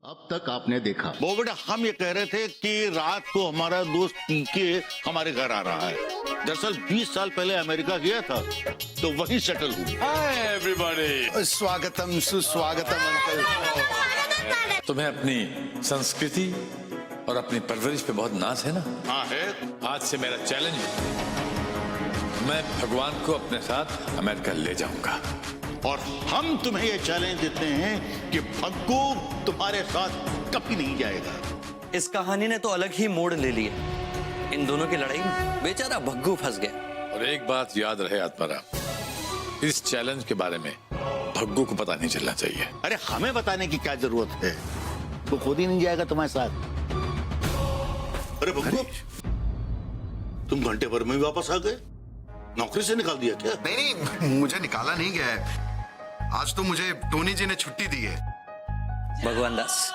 अब तक आपने देखा। वो बेटा हम ये कह रहे थे कि रात को हमारा दोस्त पीके हमारे घर आ रहा है। दरअसल 20 साल पहले अमेरिका गया था तो वहीं सेटल हुआ। Hi everybody. स्वागतम सुस्वागतम अंकल। तुम्हें अपनी संस्कृति और अपनी परवरिश पे बहुत नाज है ना? हाँ है। आज से मेरा चैलेंज है, मैं भगवान को अपने साथ अमेरिका ले जाऊंगा। और हम तुम्हें ये चैलेंज देते हैं कि भग्गू तुम्हारे साथ कभी नहीं जाएगा। इस कहानी ने तो अलग ही मोड़ ले लिया। इन दोनों की लड़ाई में बेचारा भग्गू फंस गया। और एक बात याद रहे आत्माराम, इस चैलेंज के बारे में भग्गू को पता नहीं चलना चाहिए। अरे हमें बताने की क्या जरूरत है, तो खुद ही नहीं जाएगा तुम्हारे साथ। अरे भग्गू, तुम घंटे भर में ही वापस आ गए? नौकरी से निकाल दिया क्या? नहीं, मुझे निकाला नहीं गया है। आज तो मुझे टोनी जी ने छुट्टी दी है। भगवान दास,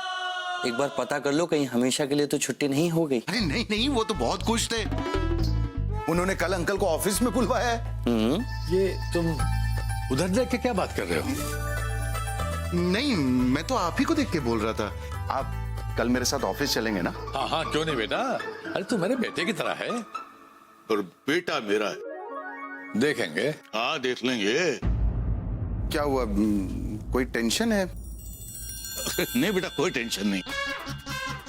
एक बार पता कर लो कहीं हमेशा के लिए तो छुट्टी नहीं हो गई। अरे नहीं नहीं, वो तो बहुत खुश थे। उन्होंने कल अंकल को ऑफिस में बुलवाया है। ये तुम उधर देख के क्या बात कर रहे हो? नहीं, मैं तो आप ही को देख के बोल रहा था। आप कल मेरे साथ ऑफिस चलेंगे ना? हाँ हाँ, क्यों नहीं बेटा। अरे तू मेरे बेटे की तरह है। और बेटा मेरा है। देखेंगे। हाँ देख लेंगे। क्या हुआ, कोई टेंशन है? नहीं बेटा, कोई टेंशन नहीं।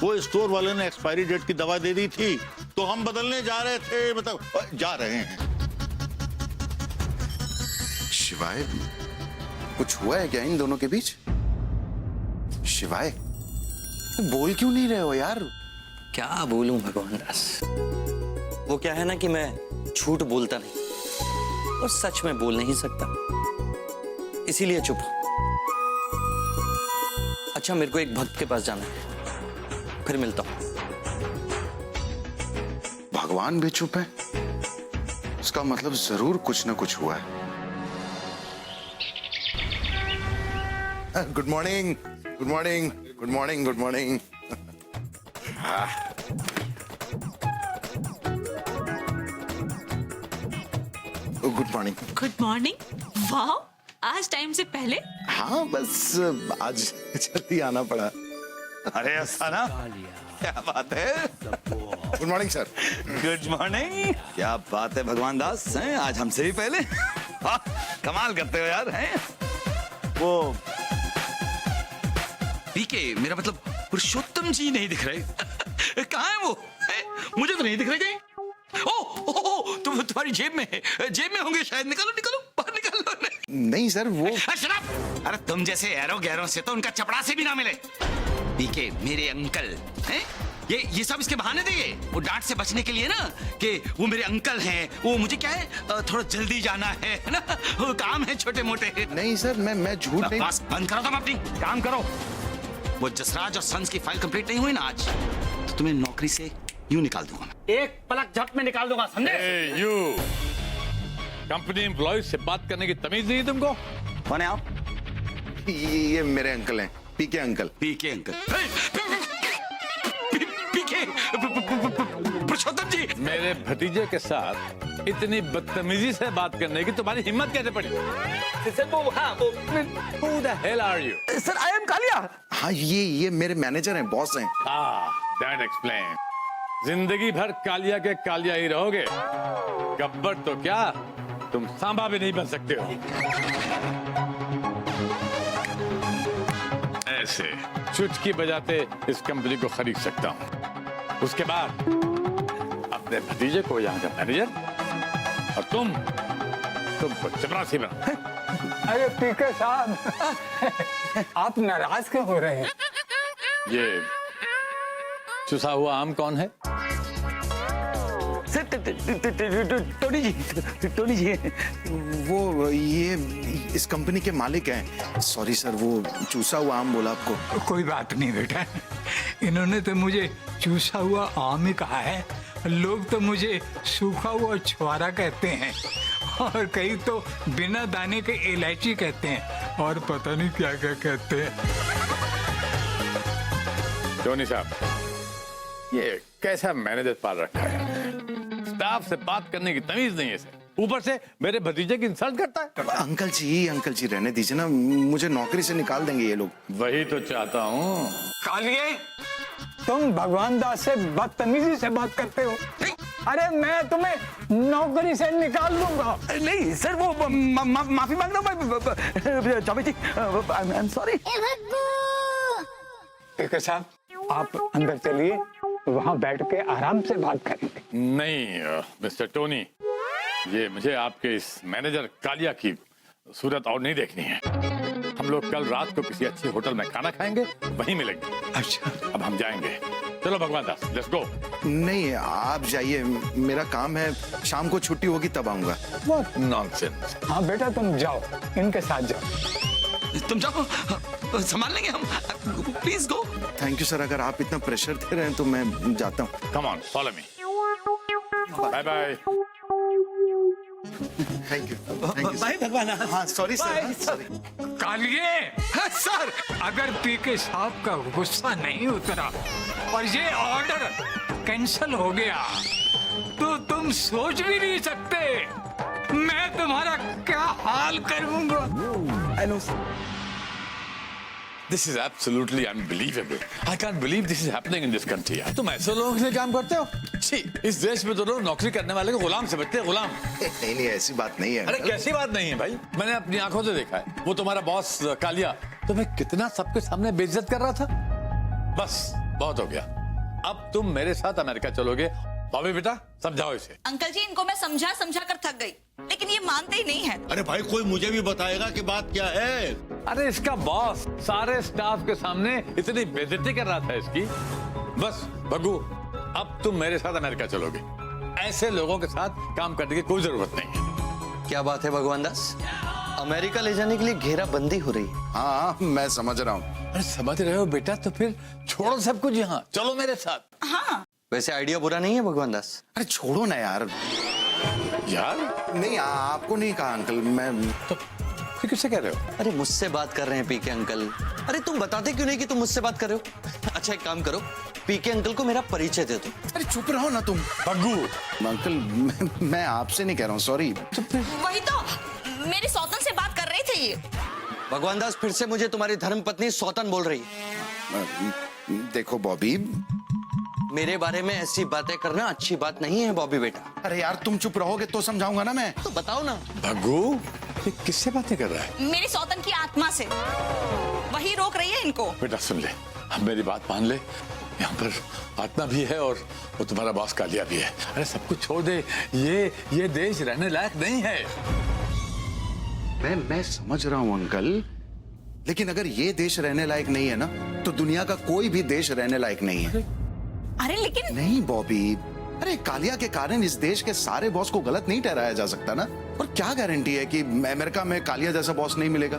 वो स्टोर वाले ने एक्सपायरी डेट की दवा दे दी थी तो हम बदलने जा रहे थे, मतलब जा रहे हैं। शिवाय, कुछ हुआ है क्या इन दोनों के बीच? शिवाय, बोल क्यों नहीं रहे हो यार? क्या बोलूं भगवान दास, वो क्या है ना कि मैं झूठ बोलता नहीं और सच में बोल नहीं सकता, इसीलिए चुप हूं। अच्छा, मेरे को एक भक्त के पास जाना है, फिर मिलता हूं। भगवान भी चुप है, इसका मतलब जरूर कुछ ना कुछ हुआ है। Good morning, good morning, good morning, good morning. Good morning. Good morning. वाह, आज टाइम से पहले। हाँ बस आज जल्दी आना पड़ा। अरे अस्थाना, क्या बात है? Good morning sir. Good morning. क्या बात है भगवान दास, हैं आज हमसे भी पहले। कमाल करते हो यार। हैं वो पीके, मेरा मतलब पुरुषोत्तम जी नहीं दिख रहे। कहाँ है वो? मुझे तो नहीं दिख रहे कहीं। ओह, तुम्हारी जेब में है, जेब में होंगे शायद। निकालो निकालो, बाहर निकालो। नहीं सर, वो शराब। अरे तुम जैसे एरो गैरों से तो उनका चपड़ासी भी ना मिले। पीके मेरे अंकल हैं, ये सब इसके बहाने थे। वो डांट से बचने के लिए ना कि वो मेरे अंकल हैं, वो मुझे क्या है थोड़ा जल्दी जाना है ना, वो काम है छोटे मोटे। नहीं सर, मैं झूठ नहीं। बस बंद करो, तुम अपनी काम करो। वो जसराज और सन्स की फाइल कंप्लीट नहीं हुई ना आज, तो तुम्हें नौकरी से यूं निकाल दूंगा मैं। एक पलक झप में निकाल दूंगा, समझे? यू कंपनी एम्प्लॉय से बात करने की तमीज नहीं है तुमको? कौन है आप? ये मेरे अंकल हैं, पीके अंकल। पीके अंकल? पीके पुरुषोत्तम जी। मेरे भतीजे के साथ इतनी बदतमीजी से बात करने की तुम्हारी हिम्मत कैसे पड़ी? Who the hell are you? Sir I am Kaliya. हाँ, ये मेरे मैनेजर हैं, बॉस हैं। That explains. जिंदगी भर कालिया के कालिया ही रहोगे। गब्बर तो क्या, तुम सांबा भी नहीं बन सकते हो। ऐसे चुटकी बजाते इस कंपनी को खरीद सकता हूँ। उसके बाद अपने भतीजे को यहाँ का मैनेजर और तुम चपरासी बना। अरे पीके साहब, आप नाराज क्यों हो रहे हैं? ये चुसा हुआ आम कौन है? टोनी जी, टोनी जी। वो ये इस कंपनी के मालिक हैं। सॉरी सर, वो चूसा हुआ आम बोला आपको। कोई बात नहीं बेटा, इन्होंने तो मुझे चूसा हुआ आम ही कहा है। लोग तो मुझे सूखा हुआ छुआरा कहते हैं, और कई तो बिना दाने के इलायची कहते हैं, और पता नहीं क्या क्या कहते हैं। टोनी साहब, ये कैसा मैनेजर पाल रखा है? स्टाफ से बात करने की तमीज नहीं है इसे। ऊपर से मेरे भतीजे की इंसल्ट करता है। अंकल जी रहने दीजिए ना, मुझे नौकरी से निकाल देंगे ये लोग। वही तो चाहता हूँ। कालिए, तुम भगवान दास से बदतमीजी से बात करते हो। अरे मैं तुम्हें नौकरी से निकाल दूंगा। नहीं सर, वो माफी मांग रहा हूँ चौबे जी, आई एम सॉरी। पीके साहब, आप अंदर चलिए, वहाँ बैठ के आराम से बात करेंगे। नहीं मिस्टर टोनी, ये मुझे आपके इस मैनेजर कालिया की सूरत और नहीं देखनी है। हम लोग कल रात को किसी अच्छे होटल में खाना खाएंगे, वहीं मिलेंगे। अच्छा, अब हम जाएंगे। चलो भगवान दास, लेट्स गो। नहीं आप जाइए, मेरा काम है, शाम को छुट्टी होगी तब आऊंगा। What nonsense. हाँ बेटा, तुम जाओ, इनके साथ जाओ। तुम जाओ, संभाल लेंगे हम। Please go. Thank you sir, अगर आप इतना प्रेशर दे रहे हैं तो मैं जाता हूँ। Come on, follow me. Bye bye. Thank you bye भगवान। हाँ सॉरी सर। कालिए, सर, अगर पीके साहब का गुस्सा नहीं उतरा और ये ऑर्डर कैंसल हो गया तो तुम सोच भी नहीं सकते मैं तुम्हारा क्या हाल करूंगा। This is absolutely unbelievable. I can't believe this is happening in this country. यार तुम ऐसे लोगों से काम करते हो? छी, इस देश में तो लोग नौकरी करने वाले को गुलाम समझते हैं, गुलाम। नहीं ऐसी बात नहीं है। अरे कैसी बात नहीं है भाई, मैंने अपनी आंखों से देखा है। वो तुम्हारा बॉस कालिया तुम्हें कितना सबके सामने बेइज्जत कर रहा था। बस बहुत हो गया, अब तुम मेरे साथ अमेरिका चलोगे। बॉबी बेटा समझाओ इसे। अंकल जी, इनको मैं समझा समझा कर थक गई, लेकिन ये मानते ही नहीं है। अरे भाई, कोई मुझे भी बताएगा कि बात क्या है। अरे इसका बॉस सारे स्टाफ के सामने इतनी बेइज्जती कर रहा था इसकी। बस भग्गू, अब तुम मेरे साथ अमेरिका चलोगे। ऐसे लोगों के साथ काम करने की कोई जरूरत नहीं है। क्या बात है भगवान दास, अमेरिका ले जाने के लिए घेराबंदी हो रही है। हाँ मैं समझ रहा हूँ। अरे समझ रहे हो बेटा, तो फिर छोड़ो सब कुछ, यहाँ चलो मेरे साथ। हाँ, वैसे आइडिया बुरा नहीं है भगवान दास। अरे छोड़ो ना यार। यार नहीं आपको नहीं कहा अंकल, मैं तो फिर किससे कह रहे हो? अरे मुझसे बात कर रहे हैं पीके अंकल। अरे तुम बताते क्यों नहीं कि तुम मुझसे बात कर रहे हो? अच्छा एक काम करो, पीके अंकल को मेरा परिचय दे दो। अरे चुप रहो ना तुम। भग्गू, अंकल मैं आपसे नहीं कह रहा हूँ, सॉरी। वही तो मेरी सौतन से बात कर रहे थे ये। भगवान दास, फिर से मुझे तुम्हारी धर्मपत्नी सौतन बोल रही है। देखो बॉबी, मेरे बारे में ऐसी बातें करना अच्छी बात नहीं है बॉबी बेटा। अरे यार तुम चुप रहोगे तो समझाऊंगा ना मैं। तो बताओ ना। भग्गू ये किससे बातें कर रहा है? मेरी सौतन की आत्मा से, वही रोक रही है इनको। बेटा सुन ले, अब मेरी बात मान ले। यहाँ पर आत्मा भी है और वो तुम्हारा बॉस कालिया भी है। अरे सब कुछ छोड़ दे, ये देश रहने लायक नहीं है। मैं समझ रहा हूँ अंकल, लेकिन अगर ये देश रहने लायक नहीं है ना, तो दुनिया का कोई भी देश रहने लायक नहीं है। अरे लेकिन नहीं बॉबी, अरे कालिया के कारण इस देश के सारे बॉस को गलत नहीं ठहराया जा सकता ना। और क्या गारंटी है कि अमेरिका में कालिया जैसा बॉस नहीं मिलेगा?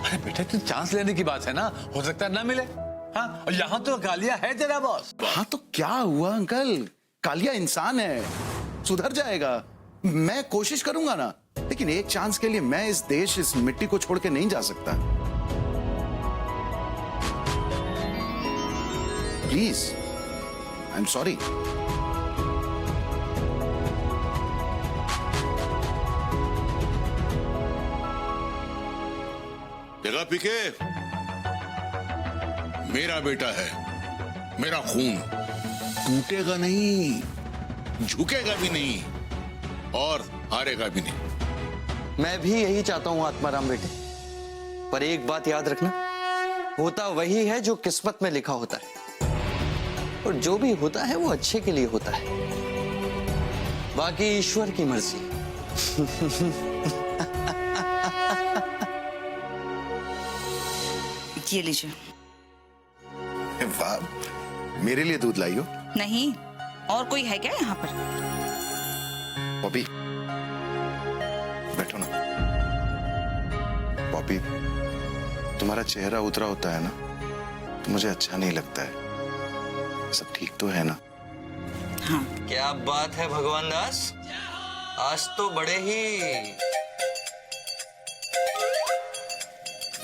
अरे बेटा तो चांस लेने की बात है ना, हो सकता है ना मिले। हाँ, और यहाँ तो कालिया है तेरा बॉस। हाँ तो क्या हुआ अंकल, कालिया इंसान है, सुधर जाएगा। मैं कोशिश करूंगा ना, लेकिन एक चांस के लिए मैं इस देश, इस मिट्टी को छोड़ के नहीं जा सकता। Please, I am sorry. देखा पीके, मेरा बेटा है, मेरा खून टूटेगा नहीं, झुकेगा भी नहीं और हारेगा भी नहीं। मैं भी यही चाहता हूँ आत्माराम बेटे, पर एक बात याद रखना, होता वही है जो किस्मत में लिखा होता है, और जो भी होता है वो अच्छे के लिए होता है, बाकी ईश्वर की मर्जी। ये लीजिए। वाह, मेरे लिए दूध लाई हो? नहीं, और कोई है क्या यहाँ पर? बॉबी बैठो ना। बॉबी, तुम्हारा चेहरा उतरा होता है ना तो मुझे अच्छा नहीं लगता है। सब ठीक तो है ना? हाँ। क्या बात है भगवान दास, आज तो बड़े ही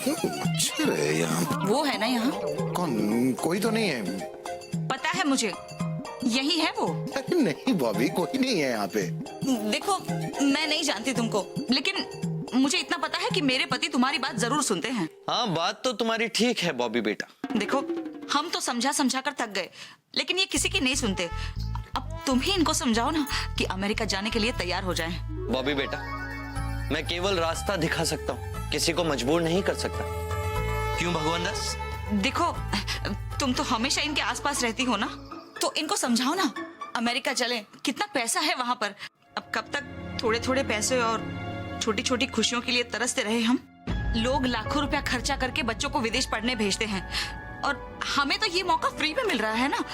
मच्छर है यहाँ। वो है ना यहाँ? कौन? कोई तो नहीं है। पता है मुझे, यही है वो। अरे नहीं बॉबी, कोई नहीं है यहाँ पे। देखो, मैं नहीं जानती तुमको, लेकिन मुझे इतना पता है कि मेरे पति तुम्हारी बात जरूर सुनते हैं। हाँ, बात तो तुम्हारी ठीक है बॉबी बेटा। देखो, हम तो समझा समझा कर थक गए, लेकिन ये किसी की नहीं सुनते। अब तुम ही इनको समझाओ ना कि अमेरिका जाने के लिए तैयार हो जाएं। बॉबी बेटा, मैं केवल रास्ता दिखा सकता हूँ, किसी को मजबूर नहीं कर सकता। क्यों भगवान दास? देखो, तुम तो हमेशा इनके आसपास रहती हो ना, तो इनको समझाओ ना, अमेरिका चले, कितना पैसा है वहां पर। अब कब तक थोड़े थोड़े पैसे और छोटी छोटी खुशियों के लिए तरसते रहे हम? लोग लाखों रुपया खर्चा करके बच्चों को विदेश पढ़ने भेजते हैं, और हमें तो ये मौका फ्री में मिल रहा है ना।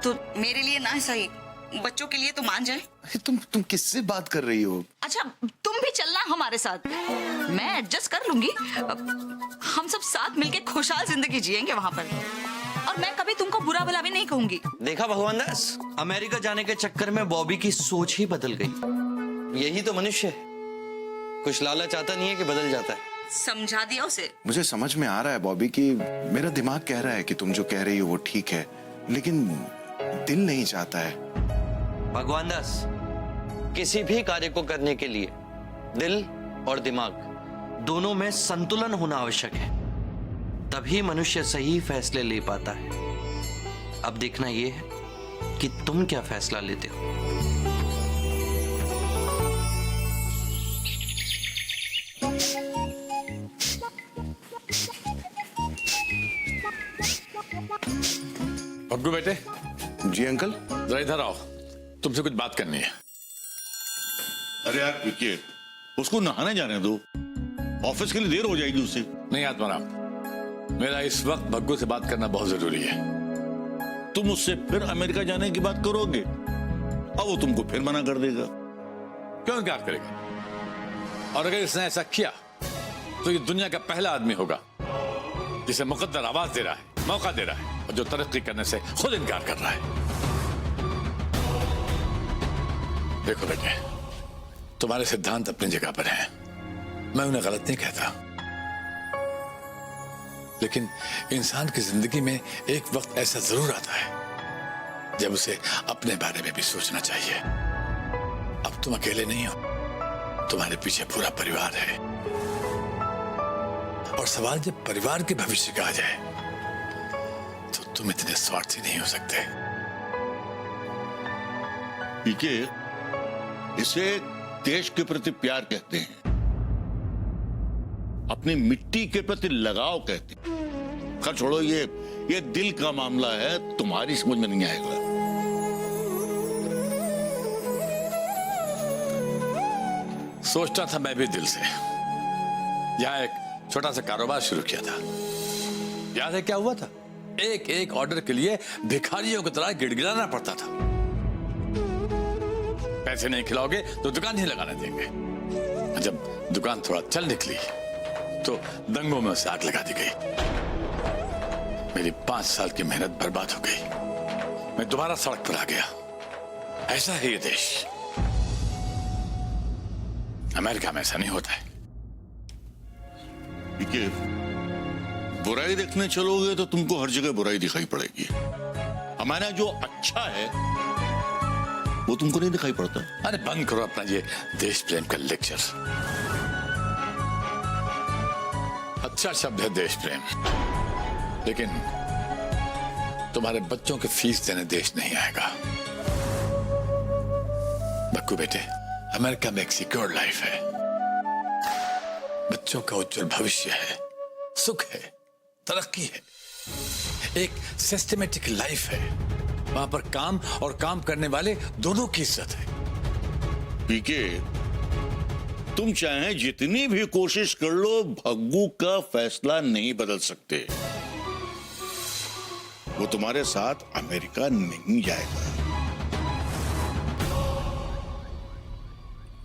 तो मेरे लिए ना सही, बच्चों के लिए तो मान जाए। तुम किससे बात कर रही हो? अच्छा, तुम भी चलना हमारे साथ, मैं एडजस्ट कर लूंगी। हम सब साथ मिलके खुशहाल जिंदगी जिएंगे वहां पर, और मैं कभी तुमको बुरा भला भी नहीं कहूंगी। देखा भगवान दास, अमेरिका जाने के चक्कर में बॉबी की सोच ही बदल गई। यही तो मनुष्य है, कुछ लालच आता नहीं है कि बदल जाता है। समझा दिया उसे। मुझे समझ में आ रहा है बॉबी कि मेरा दिमाग कह रहा है कि तुम जो कह रही हो वो ठीक है, लेकिन दिल नहीं चाहता है। भगवान दास, किसी भी कार्य को करने के लिए दिल और दिमाग दोनों में संतुलन होना आवश्यक है, तभी मनुष्य सही फैसले ले पाता है। अब देखना यह है कि तुम क्या फैसला लेते हो। भग्गू बेटे, जी अंकल। जरा इधर आओ, तुमसे कुछ बात करनी है। अरे यार पीके, उसको नहाने जाने दो, ऑफिस के लिए देर हो जाएगी उससे। नहीं आत्माराम, मेरा इस वक्त भग्गू से बात करना बहुत जरूरी है। तुम उससे फिर अमेरिका जाने की बात करोगे, अब वो तुमको फिर मना कर देगा। क्यों इनकार करेगा? और अगर इसने ऐसा किया तो ये दुनिया का पहला आदमी होगा जिसे मुकद्दर आवाज दे रहा है, मौका दे रहा है, और जो तरक्की करने से खुद इनकार कर रहा है। देखो बेटे, तुम्हारे सिद्धांत अपनी जगह पर हैं, मैं उन्हें गलत नहीं कहता, लेकिन इंसान की जिंदगी में एक वक्त ऐसा जरूर आता है जब उसे अपने बारे में भी सोचना चाहिए। अब तुम अकेले नहीं हो, तुम्हारे पीछे पूरा परिवार है, और सवाल जब परिवार के भविष्य का आ जाए तो तुम इतने स्वार्थी नहीं हो सकते। पीके, इसे देश के प्रति प्यार कहते हैं, अपनी मिट्टी के प्रति लगाव कहते हैं। खैर छोड़ो, ये दिल का मामला है, तुम्हारी समझ में नहीं आएगा। सोचता था मैं भी दिल से, यहां एक छोटा सा कारोबार शुरू किया था। याद है क्या हुआ था? एक एक ऑर्डर के लिए भिखारियों की तरह गिड़गिड़ाना पड़ता था। पैसे नहीं खिलाओगे तो दुकान नहीं लगाने देंगे। जब दुकान थोड़ा चल निकली तो दंगों में उसे आग लगा दी गई। मेरी 5 साल की मेहनत बर्बाद हो गई। मैं दोबारा सड़क पर आ गया। ऐसा है ये देश। अमेरिका में ऐसा नहीं होता है। पीके, बुराई देखने चलोगे तो तुमको हर जगह बुराई दिखाई पड़ेगी। हमारा जो अच्छा है वो तुमको नहीं दिखाई पड़ता। अरे बंद करो अपना ये देश प्रेम का लेक्चर। अच्छा शब्द है देश प्रेम, लेकिन तुम्हारे बच्चों की फीस देने देश नहीं आएगा। बक्कू बेटे, अमेरिका में एक सिक्योर लाइफ है, बच्चों का उज्जवल भविष्य है, सुख है, तरक्की है, एक सिस्टमेटिक लाइफ है। वहां पर काम और काम करने वाले दोनों की इज्जत है। पीके, तुम चाहे जितनी भी कोशिश कर लो, भग्गू का फैसला नहीं बदल सकते। वो तुम्हारे साथ अमेरिका नहीं जाएगा।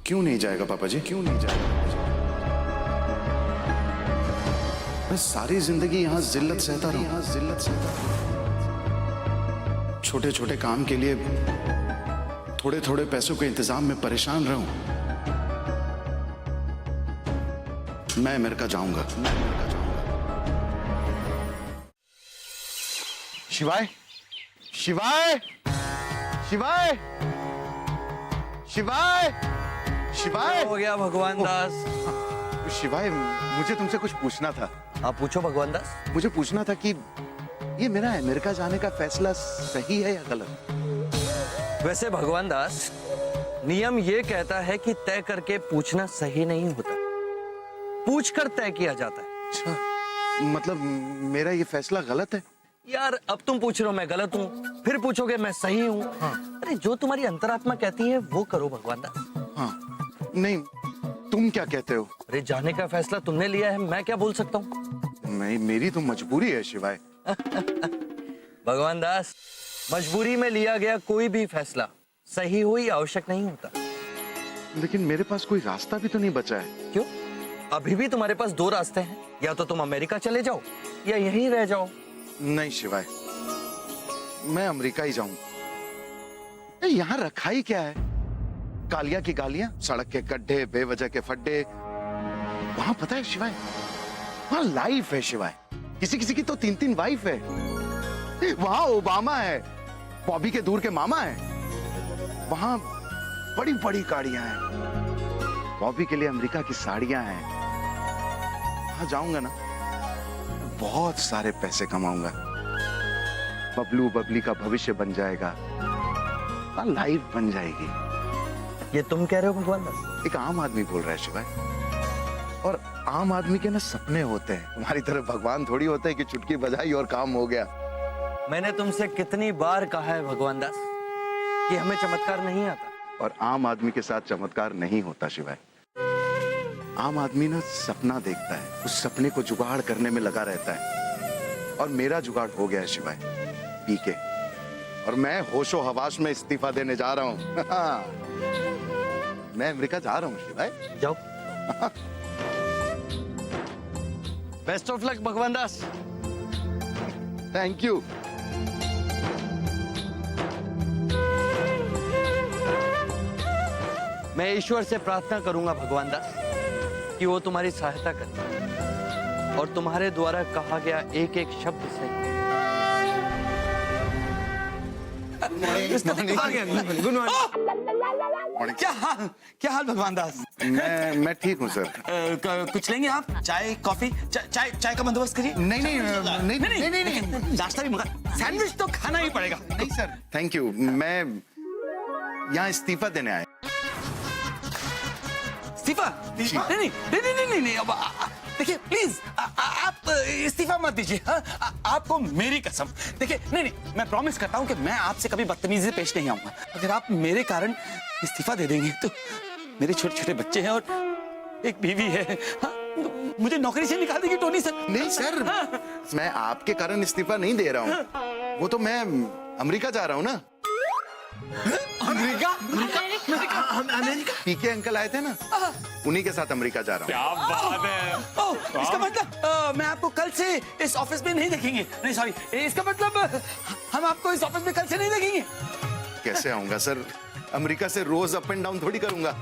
क्यों नहीं जाएगा पापा जी? क्यों नहीं जाएगा? मैं सारी जिंदगी यहां जिल्लत सहता रहा। छोटे छोटे काम के लिए थोड़े थोड़े पैसों के इंतजाम में परेशान रहूं। मैं अमेरिका जाऊंगा। शिवाय, शिवाय, शिवाय, शिवाय, शिवाय, हो गया भगवान दास? शिवाय, मुझे तुमसे कुछ पूछना था। आप पूछो भगवान दास। मुझे पूछना था कि ये मेरा अमेरिका जाने का फैसला सही है या गलत? वैसे भगवान दास, नियम ये कहता है कि तय करके पूछना सही नहीं होता, पूछकर तय किया जाता है। अच्छा, मतलब मेरा ये फैसला गलत है? यार अब तुम पूछ रहे हो मैं गलत हूँ, फिर पूछोगे मैं सही हूँ। अरे जो तुम्हारी अंतरात्मा कहती है वो करो भगवान दास। हाँ, नहीं, तुम क्या कहते हो? अरे जाने का फैसला तुमने लिया है, मैं क्या बोल सकता हूँ? मेरी तो मजबूरी है शिवाय। भगवान दास, मजबूरी में लिया गया कोई भी फैसला सही हो या आवश्यक नहीं होता। लेकिन मेरे पास कोई रास्ता भी तो नहीं बचा है। क्यों? अभी भी तुम्हारे पास दो रास्ते हैं, या तो तुम अमेरिका चले जाओ या यहीं रह जाओ। नहीं शिवाय, मैं अमेरिका ही जाऊं। यहाँ रखा ही क्या है? कालिया की गालियां, सड़क के गड्ढे, बेवजह के फड्डे। वहां पता है शिवाय, वहां लाइफ है शिवाय। किसी किसी की तो 3-3 वाइफ है। वहां ओबामा है, बॉबी के दूर के मामा है। वहां बड़ी बड़ी गाड़ियां हैं, बॉबी के लिए अमेरिका की साड़ियां हैं। वहां जाऊंगा ना, बहुत सारे पैसे कमाऊंगा, बबलू बबली का भविष्य बन जाएगा, लाइफ बन जाएगी। ये तुम कह रहे हो भगवान दास? एक आम आदमी बोल रहा है शिवाय। और आम आदमी के ना सपने होते हैं, तुम्हारी तरह भगवान थोड़ी होते हैं कि चुटकी बजाई और काम हो गया। मैंने तुमसे कितनी बार कहा है भगवान दास कि हमें चमत्कार नहीं आता। और आम आदमी के साथ चमत्कार नहीं होता शिवाय। आम आदमी ना सपना देखता है, उस सपने को जुगाड़ करने में लगा रहता है। और मेरा जुगाड़ हो गया है शिवाय, पीके। और मैं होशो हवास में इस्तीफा देने जा रहा हूं। मैं अमेरिका जा रहा हूं शिवाय। जाओ। बेस्ट ऑफ लक भगवान दास। Thank you. मैं ईश्वर से प्रार्थना करूंगा भगवान दास कि वो तुम्हारी सहायता करे और तुम्हारे द्वारा कहा गया एक एक शब्द से। Good morning. क्या हाल भगवान दास? मैं ठीक हूं सर। कुछ लेंगे आप? चाय कॉफी? चाय का बंदोबस्त करिए। नहीं। नाश्ता भी मंगा, सैंडविच तो खाना ही पड़ेगा। नहीं सर, थैंक यू। मैं यहाँ इस्तीफा देने आया। इस्तीफा? नहीं। अब देखिए प्लीज आप इस्तीफा मत दीजिए। आपको मेरी कसम। देखिए नहीं, मैं प्रॉमिस करता हूँ कि मैं आपसे कभी बदतमीजी से पेश नहीं आऊंगा। अगर आप मेरे कारण इस्तीफा दे देंगे तो मेरे छोटे छोटे बच्चे हैं और एक बीवी है। तो मुझे नौकरी से निकाल देगी टोनी सर। नहीं सर, मैं आपके कारण इस्तीफा नहीं दे रहा हूँ। वो तो मैं अमेरिका जा रहा हूँ ना। अमेरिका? पीके अंकल आए थे ना, उन्हीं के साथ अमेरिका जा रहा हूँ। क्या बात है। ओह, इसका मतलब मैं आपको कल से इस ऑफिस में नहीं देखेंगे। नहीं सॉरी, इसका मतलब हम आपको इस ऑफिस में कल से नहीं देखेंगे। कैसे आऊंगा सर? अमेरिका से रोज अप एंड डाउन थोड़ी करूंगा।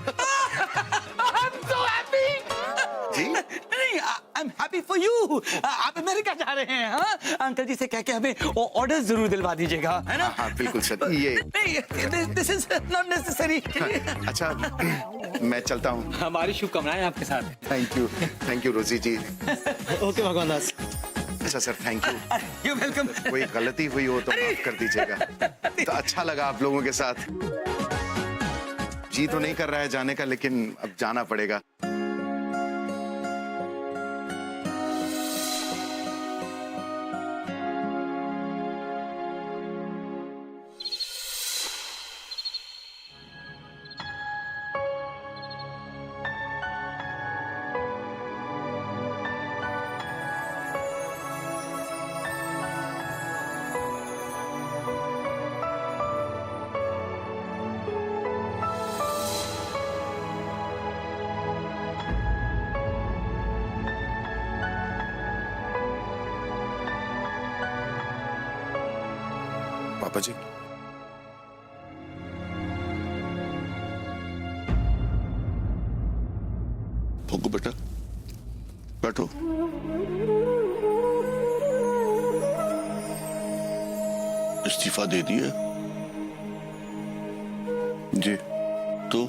I'm so happy। जी? नहीं, I'm happy for you। आप अमेरिका जा रहे हैं। हाँ? अंकल जी से कह के हमें ऑर्डर जरूर दिलवा दीजिएगा, है ना? हाँ बिल्कुल सर। ये नहीं, this is not necessary। अच्छा, मैं चलता हूँ। हमारी शुभकामनाएं आपके साथ। थैंक यू रोजी जी। ओके भगवान दास। अच्छा sir, thank you. You welcome. कोई गलती हुई हो तो माफ कर दीजिएगा। तो अच्छा लगा आप लोगों के साथ। जी तो नहीं कर रहा है जाने का, लेकिन अब जाना पड़ेगा। पापा जी, भोगो बेटा, बैठो। इस्तीफा दे दिए, जी। तो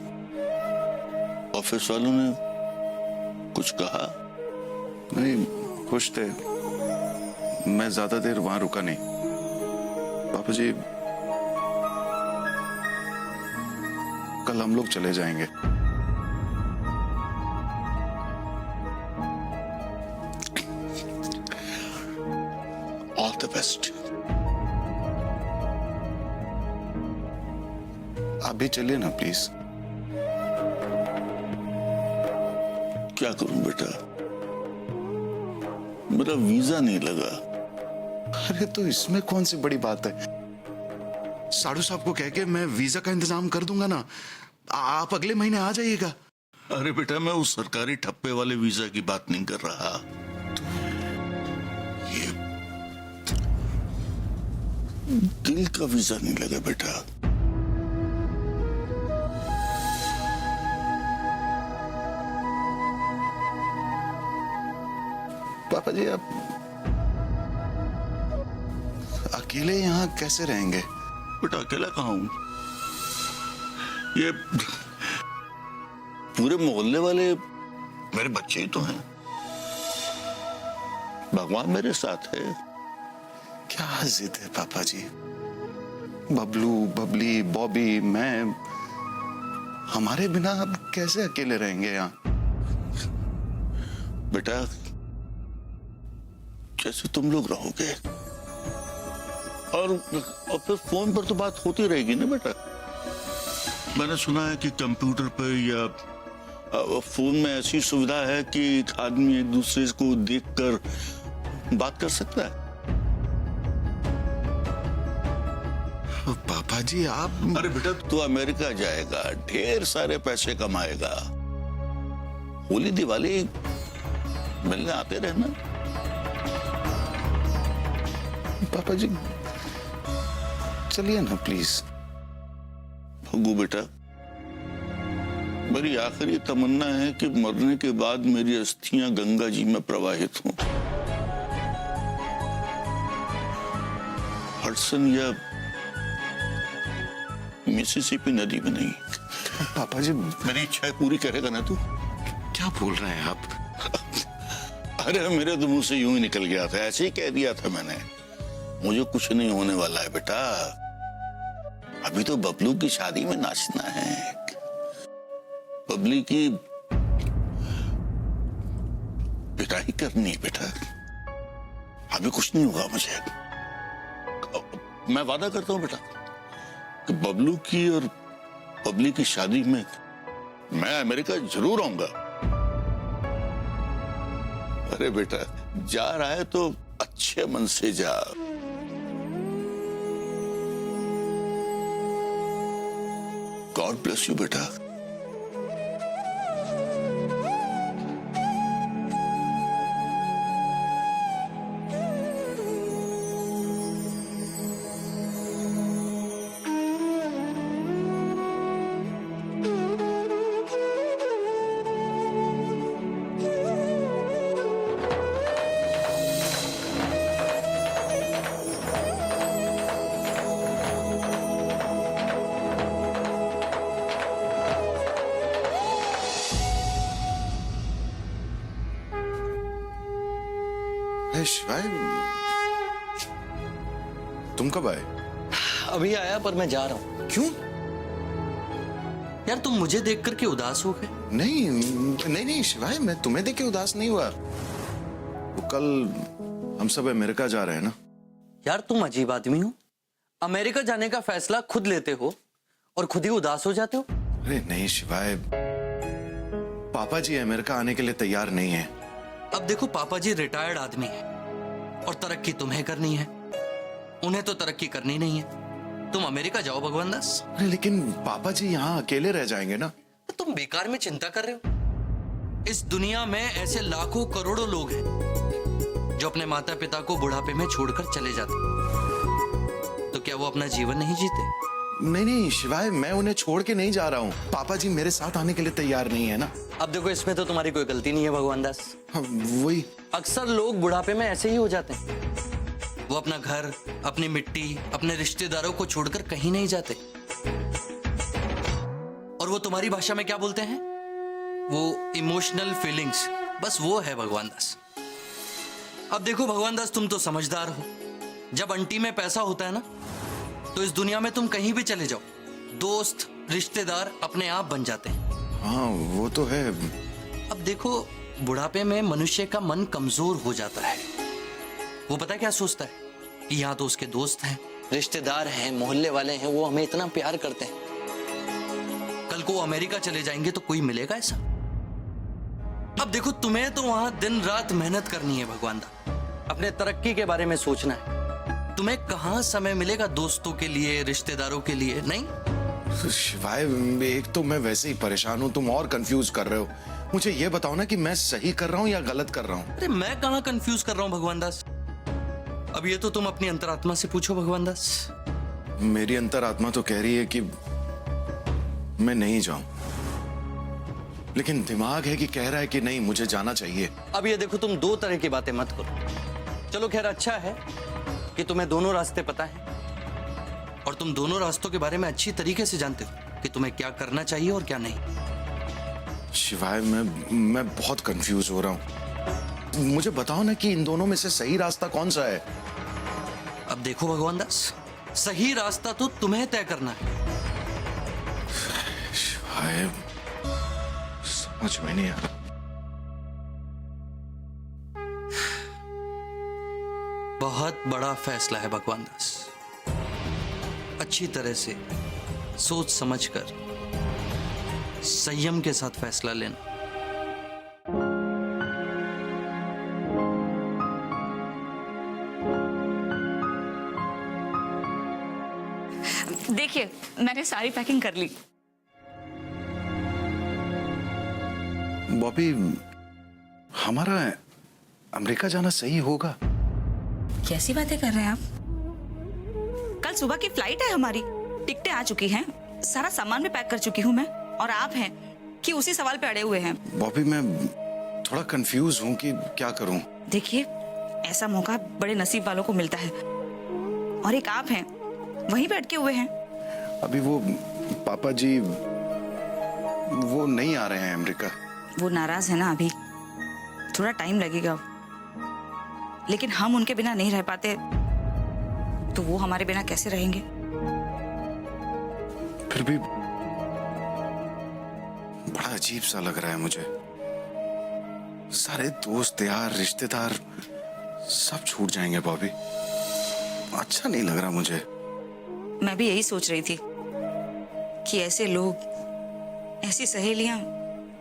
ऑफिस वालों ने कुछ कहा? नहीं, खुश थे। मैं ज्यादा देर वहां रुका नहीं। पापा जी, कल हम लोग चले जाएंगे। All the best. आप भी चलिए ना प्लीज। क्या करूं बेटा, मेरा वीजा नहीं लगा। अरे तो इसमें कौन सी बड़ी बात है? साधु साहब को कह के मैं वीजा का इंतजाम कर दूंगा ना। आप अगले महीने आ जाइएगा। अरे बेटा, मैं उस सरकारी ठप्पे वाले वीजा की बात नहीं कर रहा। ये दिल का वीजा नहीं लगा बेटा। पापा जी, आप अकेले यहाँ कैसे रहेंगे? बेटा अकेला कहाँ हूं? ये पूरे मोहल्ले वाले मेरे बच्चे ही तो हैं। भगवान मेरे साथ है। क्या जिद है पापा जी? बबलू, बबली, बॉबी, मैं, हमारे बिना आप कैसे अकेले रहेंगे यहाँ? बेटा जैसे तुम लोग रहोगे, और फिर फोन पर तो बात होती रहेगी ना बेटा। मैंने सुना है कि कंप्यूटर पर या फोन में ऐसी सुविधा है कि आदमी एक दूसरे को देखकर बात कर सकता है। पापा जी आप... अरे बेटा, तू अमेरिका जाएगा, ढेर सारे पैसे कमाएगा, होली दिवाली मिलने आते रहना। पापा जी चलिए ना प्लीज। भगू बेटा, मेरी आखिरी तमन्ना है कि मरने के बाद मेरी अस्थियां गंगा जी में प्रवाहित हों, हडसन या मिसिसिपी नदी में नहीं। पापा जी मेरी इच्छा पूरी करेगा ना तू? क्या बोल रहे हैं आप? अरे मेरे तो मुंह से यूं ही निकल गया था, ऐसे ही कह दिया था मैंने। मुझे कुछ नहीं होने वाला है बेटा। अभी तो बबलू की शादी में नाचना है, बबली की पिटाई करनी है बेटा। अभी कुछ नहीं होगा मुझे। मैं वादा करता हूं बेटा कि बबलू की और बबली की शादी में मैं अमेरिका जरूर आऊंगा। अरे बेटा, जा रहा है तो अच्छे मन से जा। गॉड ब्लेस यू बेटा। शिवाय, तुम कब आए? अभी आया, पर मैं जा रहा हूं। क्यों? यार तुम मुझे देख करके उदास हो गए? नहीं नहीं नहीं शिवाय, मैं तुम्हें देख के उदास नहीं हुआ। तो कल हम सब अमेरिका जा रहे हैं ना। यार तुम अजीब आदमी हो, अमेरिका जाने का फैसला खुद लेते हो और खुद ही उदास हो जाते हो। अरे नहीं शिवाय, पापा जी अमेरिका आने के लिए तैयार नहीं है। अब देखो, पापा जी रिटायर्ड आदमी है और तरक्की तुम्हें करनी है, उन्हें तो तरक्की करनी नहीं है। तुम अमेरिका जाओ भगवान दास। अरे लेकिन पापा जी यहाँ अकेले रह जाएंगे ना। तो तुम बेकार में चिंता कर रहे हो। इस दुनिया में ऐसे लाखों करोड़ों लोग हैं जो अपने माता पिता को बुढ़ापे में छोड़कर चले जाते, तो क्या वो अपना जीवन नहीं जीते? नहीं नहीं शिवाय, मैं उन्हें छोड़ के नहीं जा रहा हूँ। पापा जी मेरे साथ आने के लिए तैयार नहीं है ना। अब देखो, इसमें तो तुम्हारी कोई गलती नहीं है भगवान दास। हाँ, वही अक्सर लोग बुढ़ापे में ऐसे ही हो जाते हैं। वो अपना घर, अपनी मिट्टी, अपने रिश्तेदारों को छोड़कर कहीं नहीं जाते। और वो तुम्हारी भाषा में क्या बोलते हैं? वो इमोशनल फीलिंग्स, बस वो है भगवान दास। अब देखो भगवान दास, तुम तो समझदार हो। जब अंटी में पैसा होता है ना, तो इस दुनिया में तुम कहीं भी चले जाओ, दोस्त रिश्तेदार अपने आप बन जाते हैं। हाँ वो तो है। अब देखो, बुढ़ापे में मनुष्य का मन कमजोर हो जाता है। वो पता है क्या सोचता है कि यहाँ तो उसके दोस्त हैं, रिश्तेदार हैं, मोहल्ले वाले हैं, वो हमें इतना प्यार करते हैं। कल को अमेरिका चले जाएंगे तो कोई मिलेगा ऐसा? अब देखो, तुम्हें तो वहां दिन रात मेहनत करनी है भगवान दा, अपने तरक्की के बारे में सोचना है। तुम्हें कहां समय मिलेगा दोस्तों के लिए, रिश्तेदारों के लिए? नहीं। शिवाय, एक तो मैं वैसे ही परेशान हूँ, तुम और कंफ्यूज कर रहे हो। मुझे ये बताओ ना कि मैं सही कर रहा हूँ या गलत कर रहा हूँ? अरे मैं कहां कंफ्यूज कर रहा हूं भगवान दास? अब ये तो तुम अपनी अंतरात्मा से पूछो भगवान दास। मेरी अंतरात्मा तो कह रही है कि मैं नहीं जाऊं, लेकिन दिमाग है कि कह रहा है कि नहीं, मुझे जाना चाहिए। अब ये देखो, तुम दो तरह की बातें मत करो। चलो खैर, अच्छा है कि तुम्हें दोनों रास्ते पता है और तुम दोनों रास्तों के बारे में अच्छी तरीके से जानते हो कि तुम्हें क्या करना चाहिए और क्या नहीं। शिवाय, मैं बहुत कंफ्यूज हो रहा हूं। मुझे बताओ ना कि इन दोनों में से सही रास्ता कौन सा है? अब देखो भगवान दास, सही रास्ता तो तुम्हें तय करना है। शिवाय, समझ में नहीं आ रहा। बहुत बड़ा फैसला है भगवान दास। अच्छी तरह से सोच समझकर संयम के साथ फैसला लेना। देखिए, मैंने सारी पैकिंग कर ली। बॉबी, हमारा अमेरिका जाना सही होगा? कैसी बातें कर रहे हैं आप? कल सुबह की फ्लाइट है हमारी, टिकटें आ चुकी हैं, सारा सामान भी पैक कर चुकी हूँ मैं, और आप हैं कि उसी सवाल पे अड़े हुए हैं। बॉबी, मैं थोड़ा कंफ्यूज हूँ कि क्या करूँ। देखिए, ऐसा मौका बड़े नसीब वालों को मिलता है, और एक आप हैं, वहीं पे अटके हुए हैं। अभी वो पापा जी वो नहीं आ रहे हैं अमेरिका। वो नाराज है ना, अभी थोड़ा टाइम लगेगा, लेकिन हम उनके बिना नहीं रह पाते, तो वो हमारे बिना कैसे रहेंगे? फिर भी बड़ा अजीब सा लग रहा है मुझे। सारे दोस्त यार, रिश्तेदार सब छूट जाएंगे बॉबी। अच्छा नहीं लग रहा मुझे। मैं भी यही सोच रही थी कि ऐसे लोग, ऐसी सहेलियां,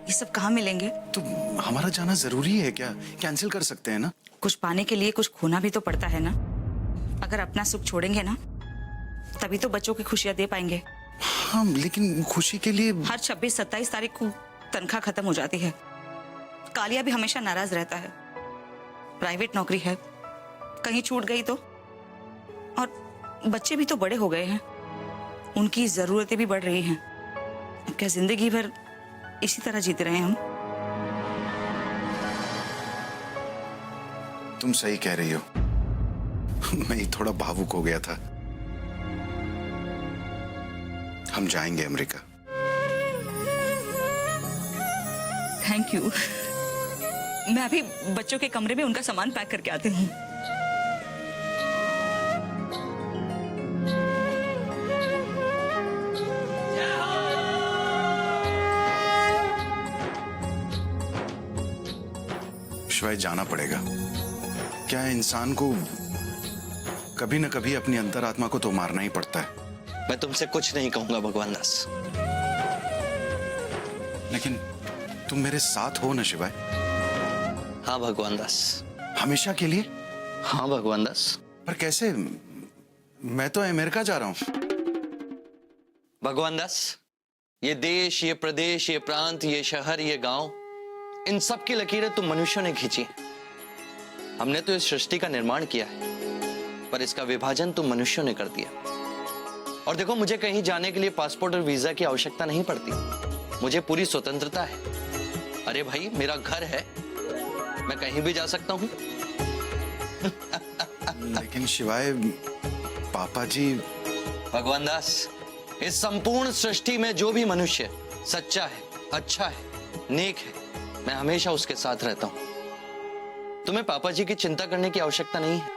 ये सब कहाँ मिलेंगे? तो हमारा जाना जरूरी है क्या? कैंसिल कर सकते हैं ना? कुछ पाने के लिए कुछ खोना भी तो पड़ता है ना। अगर अपना सुख छोड़ेंगे ना, तभी तो बच्चों की खुशियां दे पाएंगे। हाँ, लेकिन खुशी के लिए हर 26-27 तारीख को तनख्वाह खत्म हो जाती है। कालिया भी हमेशा नाराज रहता है। प्राइवेट नौकरी है, कहीं छूट गई तो, और बच्चे भी तो बड़े हो गए हैं, उनकी जरूरतें भी बढ़ रही हैं। क्या जिंदगी भर इसी तरह जीते रहे हम? तुम सही कह रही हो। मैं ही थोड़ा भावुक हो गया था। हम जाएंगे अमेरिका। Thank you. मैं अभी बच्चों के कमरे में उनका सामान पैक करके आती हूँ। शिवाय, जाना पड़ेगा। क्या इंसान को कभी न कभी अपनी अंतरात्मा को तो मारना ही पड़ता है। मैं तुमसे कुछ नहीं कहूंगा भगवान दास। लेकिन तुम मेरे साथ हो ना शिवाय? हाँ भगवान दास। हमेशा के लिए? हाँ भगवान दास। पर कैसे? मैं तो अमेरिका जा रहा हूं। भगवान दास, ये देश, ये प्रदेश, ये प्रांत, ये शहर, ये गांव, इन सब की लकीरें तुम मनुष्यों ने खींची हैं। हमने तो इस सृष्टि का निर्माण किया है, पर इसका विभाजन तुम मनुष्यों ने कर दिया। और देखो, मुझे कहीं जाने के लिए पासपोर्ट और वीजा की आवश्यकता नहीं पड़ती। मुझे पूरी स्वतंत्रता है। अरे भाई, मेरा घर है, मैं कहीं भी जा सकता हूं। लेकिन शिवाय, पापा जी। भगवान दास, इस संपूर्ण सृष्टि में जो भी मनुष्य सच्चा है, अच्छा है, नेक है। मैं हमेशा उसके साथ रहता हूं। तुम्हें पापा जी की चिंता करने की आवश्यकता नहीं है।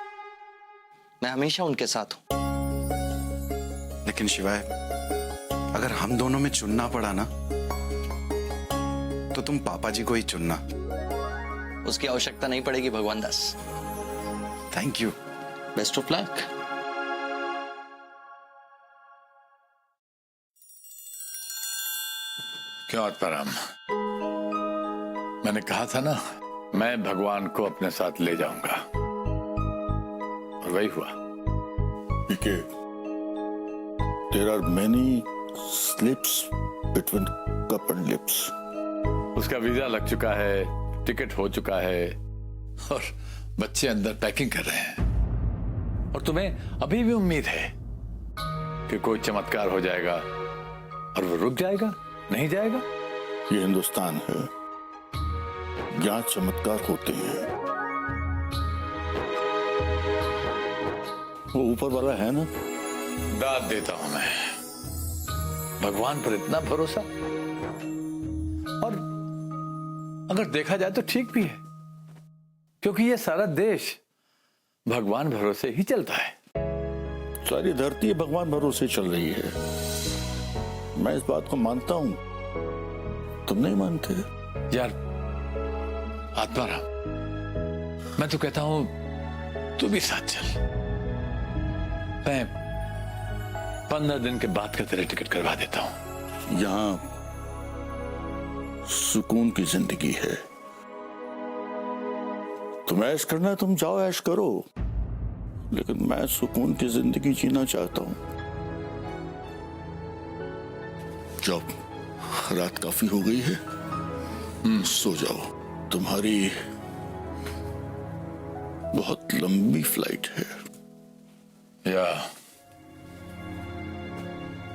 मैं हमेशा उनके साथ हूं। लेकिन शिवाय, अगर हम दोनों में चुनना पड़ा ना, तो तुम पापा जी को ही चुनना। उसकी आवश्यकता नहीं पड़ेगी Bhagwan Das. Thank you. Best of luck. क्यों आत्माराम, मैंने कहा था ना, मैं भगवान को अपने साथ ले जाऊंगा, और वही हुआ। पीके, there are many slips between cup and lips. उसका वीजा लग चुका है, टिकट हो चुका है, और बच्चे अंदर पैकिंग कर रहे हैं। और तुम्हें अभी भी उम्मीद है कि कोई चमत्कार हो जाएगा और वो रुक जाएगा, नहीं जाएगा। ये हिंदुस्तान है, यहाँ चमत्कार होते हैं। वो ऊपर वाला है ना। दाद देता हूं मैं, भगवान पर इतना भरोसा। और अगर देखा जाए तो ठीक भी है, क्योंकि ये सारा देश भगवान भरोसे ही चलता है। सारी धरती भगवान भरोसे चल रही है। मैं इस बात को मानता हूं, तुम नहीं मानते। यार आत्माराम, मैं तो कहता हूं तू भी साथ चल। मैं 15 दिन के बाद का तेरे टिकट करवा देता हूं। यहां सुकून की जिंदगी है। तुम ऐश करना है, तुम जाओ ऐश करो, लेकिन मैं सुकून की जिंदगी जीना चाहता हूं। जब रात काफी हो गई है, सो जाओ। तुम्हारी बहुत लंबी फ्लाइट है। या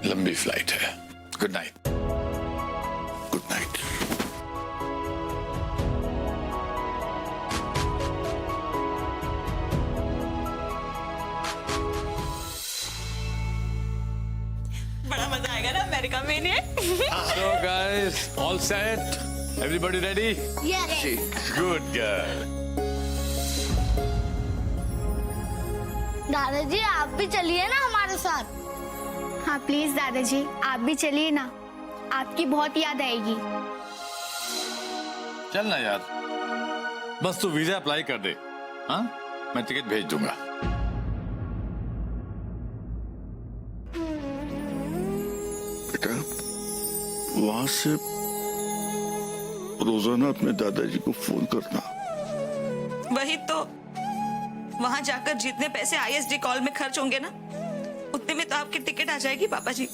लंबी फ्लाइट है। Good night. Good night. बड़ा मजा आएगा ना अमेरिका में इन्हें। So guys, all set? Everybody ready? Yes. Good girl. दादाजी आप भी चलिए ना हमारे साथ। हाँ प्लीज दादाजी आप भी चलिए ना, आपकी बहुत याद आएगी। चल ना यार, बस तू वीजा अप्लाई कर दे। हाँ, मैं टिकट भेज दूंगा। बेटा, वहां से रोजाना अपने दादाजी को फोन करना। वही तो, वहां जाकर जितने पैसे ISD कॉल में खर्च होंगे ना, उतने में तो आपकी टिकट आ जाएगी पापा जी।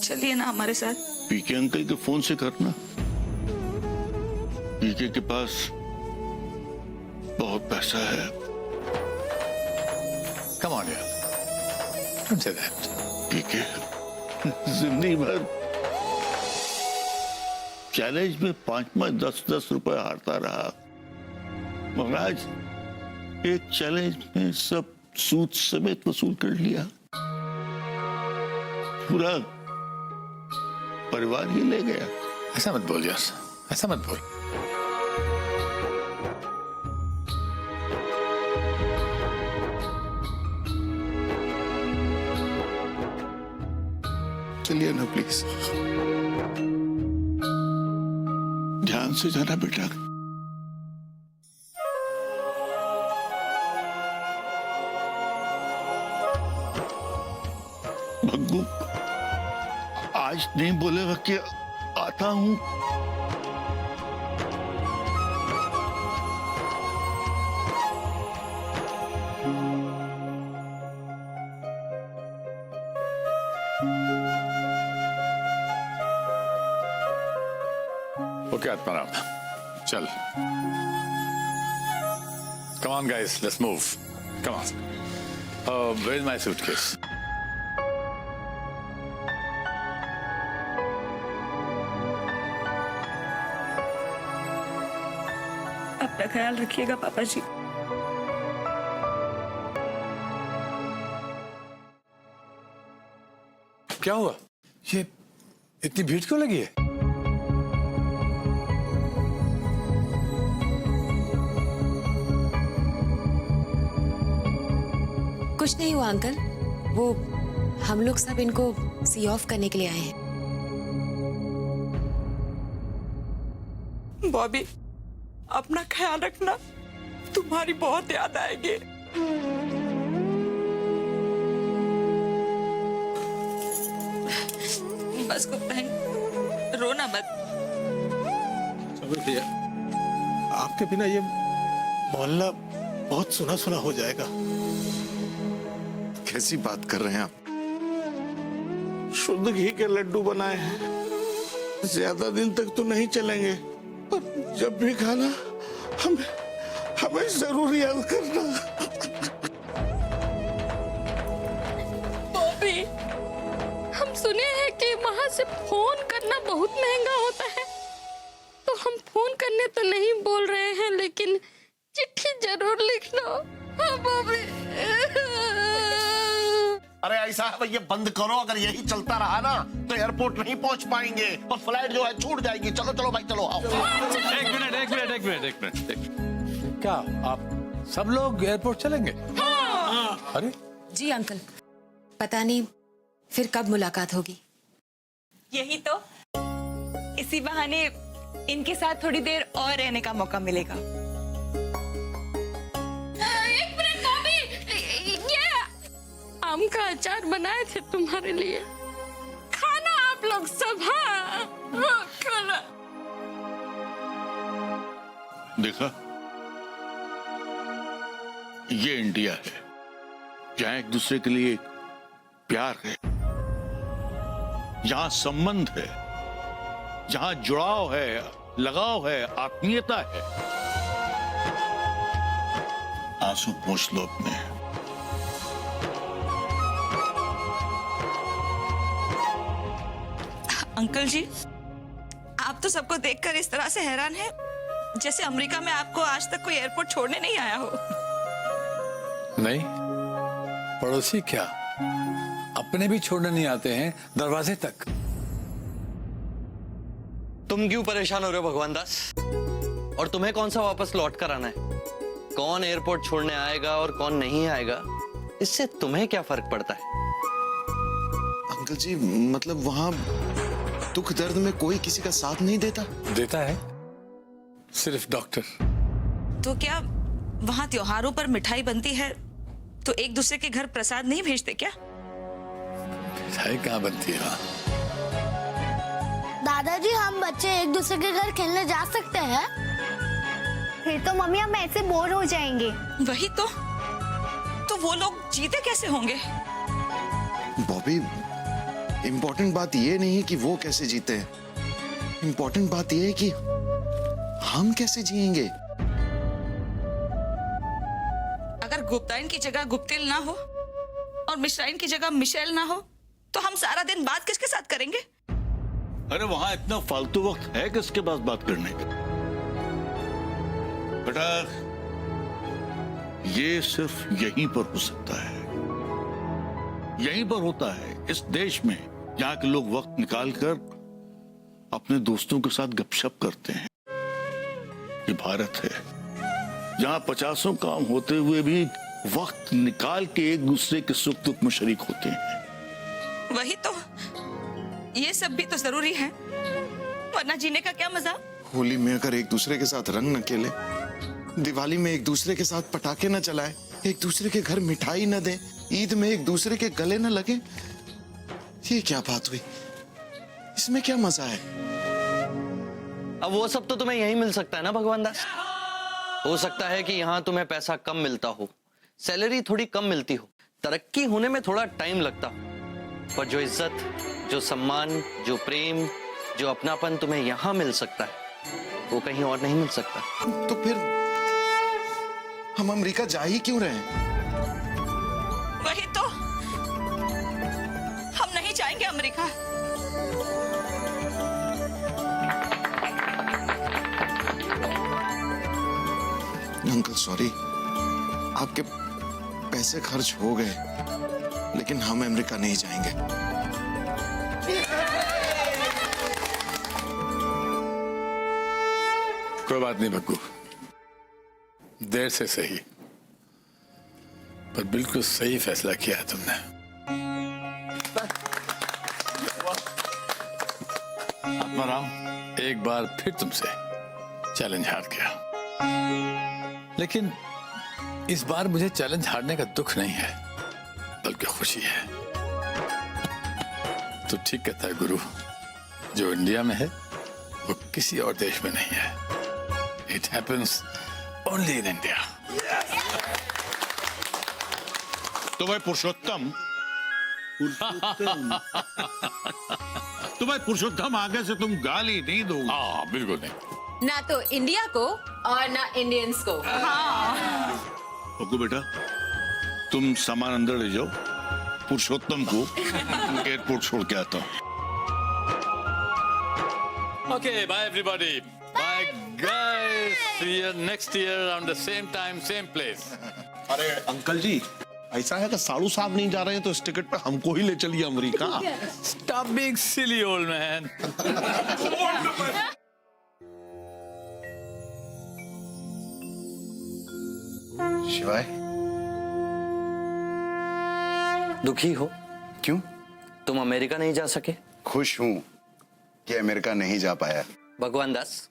चलिए ना हमारे साथ। पीके अंकल के फोन से करना। पीके के पास बहुत पैसा है। Come on यार, don't say that. पीके जिंदगी भर चैलेंज में 5-5, 10-10 रुपए हारता रहा, मगर आज एक चैलेंज में सब सूद समेत वसूल कर लिया। पूरा परिवार ही ले गया। ऐसा मत बोल यार, ऐसा मत बोल। चलिए ना प्लीज, ध्यान से जाना बेटा। भग्गू आज नहीं बोलेगा कि आता हूं। ओके आत्माराम, चल। Come on guys, let's move. Come on. Where's my suitcase? अपना ख्याल रखिएगा पापा जी। क्या हुआ? इतनी भीड़ क्यों लगी है? कुछ नहीं हुआ अंकल, वो हम लोग सब इनको सी ऑफ करने के लिए आए हैं। बॉबी, अपना ख्याल रखना, तुम्हारी बहुत याद आएगी। बस गुप्ताइन, रोना मत। समझ भैया, आपके बिना ये मोहल्ला बहुत सुना सुना हो जाएगा। कैसी बात कर रहे हैं आप? शुद्ध घी के लड्डू बनाए हैं, ज्यादा दिन तक तो नहीं चलेंगे, पर जब भी खाना हमें जरूर याद करना। बॉबी, हम सुने हैं कि वहाँ से फोन करना बहुत महंगा होता है, तो हम फोन करने तो नहीं बोल रहे हैं, लेकिन चिट्ठी जरूर लिखना। हाँ बॉबी। अरे ऐसा है भैया, बंद करो। अगर यही चलता रहा ना तो एयरपोर्ट नहीं पहुंच पाएंगे और फ्लाइट जो है छूट जाएगी। चलो चलो भाई, चलो आओ। एक मिनट। क्या आप सब लोग एयरपोर्ट चलेंगे? हाँ। अरे जी अंकल, पता नहीं फिर कब मुलाकात होगी। यही तो, इसी बहाने इनके साथ थोड़ी देर और रहने का मौका मिलेगा। एक मिनट बॉबी, ये आम का अचार बनाए थे तुम्हारे लिए, खाना आप लोग सब। हाँ, खाना। देखा, ये इंडिया है जहां एक दूसरे के लिए प्यार है, जहां संबंध है, जहां जुड़ाव है, लगाव है, आत्मीयता है। आंसू पोंछ लो अपने। अंकल जी, आप तो सबको देखकर इस तरह से हैरान हैं जैसे अमेरिका में आपको आज तक कोई एयरपोर्ट छोड़ने नहीं आया हो। नहीं, पड़ोसी क्या, अपने भी छोड़ने नहीं आते हैं दरवाजे तक। तुम क्यों परेशान हो रहे हो भगवान दास? और तुम्हें कौन सा वापस लौट कर आना है? कौन एयरपोर्ट छोड़ने आएगा और कौन नहीं आएगा, इससे तुम्हें क्या फर्क पड़ता है? अंकल जी, मतलब वहां दुख दर्द में कोई किसी का साथ नहीं देता? देता है, सिर्फ डॉक्टर। तो क्या वहाँ त्योहारों पर मिठाई बनती है तो एक दूसरे के घर प्रसाद नहीं भेजते क्या? मिठाई कहाँ बनती है? दादाजी, हम बच्चे एक दूसरे के घर खेलने जा सकते हैं? फिर तो मम्मी हम ऐसे बोर हो जाएंगे। वही तो वो लोग जीते कैसे होंगे? बॉबी, इम्पोर्टेंट बात ये नहीं है कि वो कैसे जीते हैं, इम्पोर्टेंट बात ये है कि हम कैसे जिएंगे। अगर गुप्ताइन की जगह गुप्तिल ना हो और मिश्राइन की जगह मिशेल ना हो तो हम सारा दिन बात किसके साथ करेंगे? अरे वहां इतना फालतू वक्त है किसके पास बात करने का? बेटा, ये सिर्फ यहीं पर हो सकता है, यहीं पर होता है, इस देश में जहां के लोग वक्त निकालकर अपने दोस्तों के साथ गपशप करते हैं। ये भारत है जहां 50 काम होते हुए भी वक्त निकाल के एक दूसरे के सुख दुख में शरीक होते हैं। वही तो, ये सब भी तो जरूरी है, वरना जीने का क्या मजा? होली में अगर एक दूसरे के साथ रंग न खेले, दिवाली में एक दूसरे के साथ पटाखे न चलाए, एक दूसरे के घर मिठाई न दे, ईद में एक दूसरे के गले न लगे, ये क्या बात हुई? इसमें क्या मजा है? अब वो सब तो तुम्हें यहीं मिल सकता है ना भगवान दास। हो सकता है कि यहाँ तुम्हें पैसा कम मिलता हो, सैलरी थोड़ी कम मिलती हो, तरक्की होने में थोड़ा टाइम लगता हो, पर जो इज्जत, जो सम्मान, जो प्रेम, जो अपनापन तुम्हें यहाँ मिल सकता है वो कहीं और नहीं मिल सकता। तो फिर हम अमेरिका जा ही क्यों रहे हैं? वही तो, हम नहीं जाएंगे अमेरिका। अंकल सॉरी, आपके पैसे खर्च हो गए, लेकिन हम अमेरिका नहीं जाएंगे। कोई बात नहीं बग्गू, देर से सही पर बिल्कुल सही फैसला किया है तुमने। आत्माराम, एक बार फिर तुमसे चैलेंज हार गया, लेकिन इस बार मुझे चैलेंज हारने का दुख नहीं है बल्कि खुशी है। तो ठीक कहता है गुरु, जो इंडिया में है वो किसी और देश में नहीं है। It happens only in India. तो भाई पुरुषोत्तम तो भाई पुरुषोत्तम, आगे से तुम गाली नहीं दोगे। हाँ बिल्कुल नहीं। ना तो इंडिया को और ना इंडियंस को। बग्गू बेटा, तुम सामान अंदर ले जाओ, पुरुषोत्तम को एयरपोर्ट छोड़ के आता हूँ। Okay, bye everybody. Bye guys. See you next year on the same time, same place. अरे अंकल जी, ऐसा है कि साड़ू साहब नहीं जा रहे हैं तो इस टिकट पे हमको ही ले चलिए America. Stop being silly, old man. शिवाय, दुखी हो? क्यों? तुम अमेरिका नहीं जा सके? खुश हूं कि अमेरिका नहीं जा पाया। भगवान दास,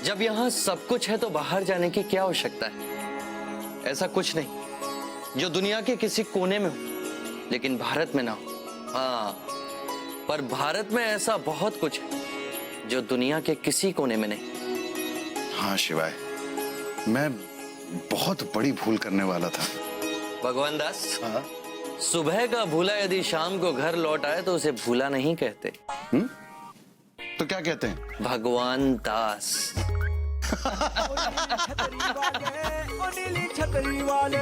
जब यहाँ सब कुछ है तो बाहर जाने की क्या आवश्यकता है? ऐसा कुछ नहीं जो दुनिया के किसी कोने में हो लेकिन भारत में ना हो। हाँ, पर भारत में ऐसा बहुत कुछ है जो दुनिया के किसी कोने में नहीं। हाँ शिवाय, मैं बहुत बड़ी भूल करने वाला था। भगवान दास, सुबह का भूला यदि शाम को घर लौट आए तो उसे भूला नहीं कहते। तो क्या कहते हैं? भगवान दास। छतरी वाले